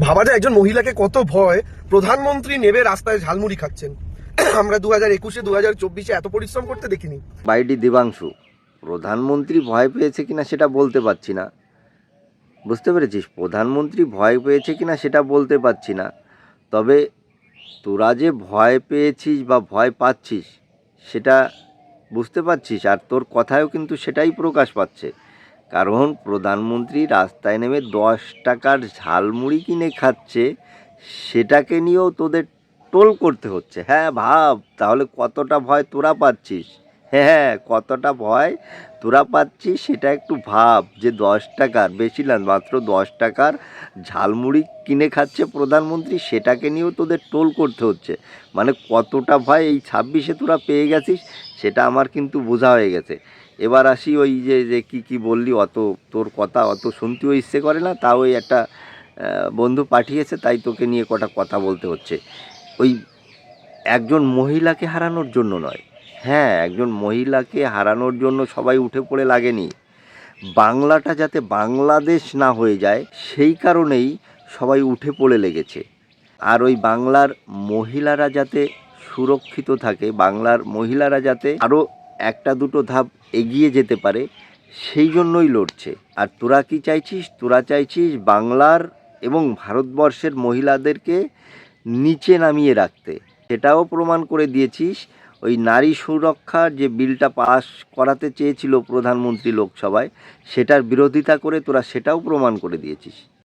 ভাবা যায় একজন মহিলাকে কত ভয়, প্রধানমন্ত্রী নেবে রাস্তায় ঝালমুড়ি খাচ্ছেন। আমরা 2021-এ 2024-এ এত পরিশ্রম করতে দেখিনি। বাইডি দেবাংশু, প্রধানমন্ত্রী ভয় পেয়েছে কিনা সেটা বলতে পারছি না, বুঝতে পেরেছিস? প্রধানমন্ত্রী ভয় পেয়েছে কিনা সেটা বলতে পারছি না, তবে তোরা যে ভয় পেয়েছিস বা ভয় পাচ্ছিস সেটা বুঝতে পারছিস, আর তোর কথায়ও কিন্তু সেটাই প্রকাশ পাচ্ছে। কারণ প্রধানমন্ত্রী রাস্তায় নেমে 10 টাকার ঝালমুড়ি কিনে খাচ্ছে, সেটাকে নিয়েও তোদের টোল করতে হচ্ছে। হ্যাঁ ভাব তাহলে কতটা ভয় তোরা পাচ্ছিস। হ্যাঁ, কতটা ভয় তোরা পাচ্ছিস সেটা একটু ভাব, যে 10 টাকার, বেশি না, মাত্র 10 টাকার ঝালমুড়ি কিনে খাচ্ছে প্রধানমন্ত্রী, সেটাকে নিয়েও তোদের টোল করতে হচ্ছে। মানে কতটা ভয় এই 26-এ তোরা পেয়ে গেছিস সেটা আমার কিন্তু বোঝা হয়ে গেছে। এবার আসি ওই যে যে কী বললি, অত তোর কথা অত শুনতেও ইচ্ছে করে না, তাও ওই একটা বন্ধু পাঠিয়েছে তাই তোকে নিয়ে কটা কথা বলতে হচ্ছে। ওই একজন মহিলাকে হারানোর জন্য নয়, হ্যাঁ একজন মহিলাকে হারানোর জন্য সবাই উঠে পড়ে লাগেনি, বাংলাটা যাতে বাংলাদেশ না হয়ে যায় সেই কারণেই সবাই উঠে পড়ে লেগেছে। আর ওই বাংলার মহিলারা যাতে সুরক্ষিত থাকে, বাংলার মহিলারা যাতে আরও একটা দুটো ধাপ এগিয়ে যেতে পারে, সেই জন্যই লড়ছে। আর তোরা কি চাইছিস? তোরা চাইছিস বাংলার এবং ভারতবর্ষের মহিলাদেরকে নিচে নামিয়ে রাখতে। সেটাও প্রমাণ করে দিয়েছিস। ওই নারী সুরক্ষার যে বিলটা পাস করাতে চেয়েছিল প্রধানমন্ত্রী লোকসভায়, সেটার বিরোধিতা করে তোরা সেটাও প্রমাণ করে দিয়েছিস।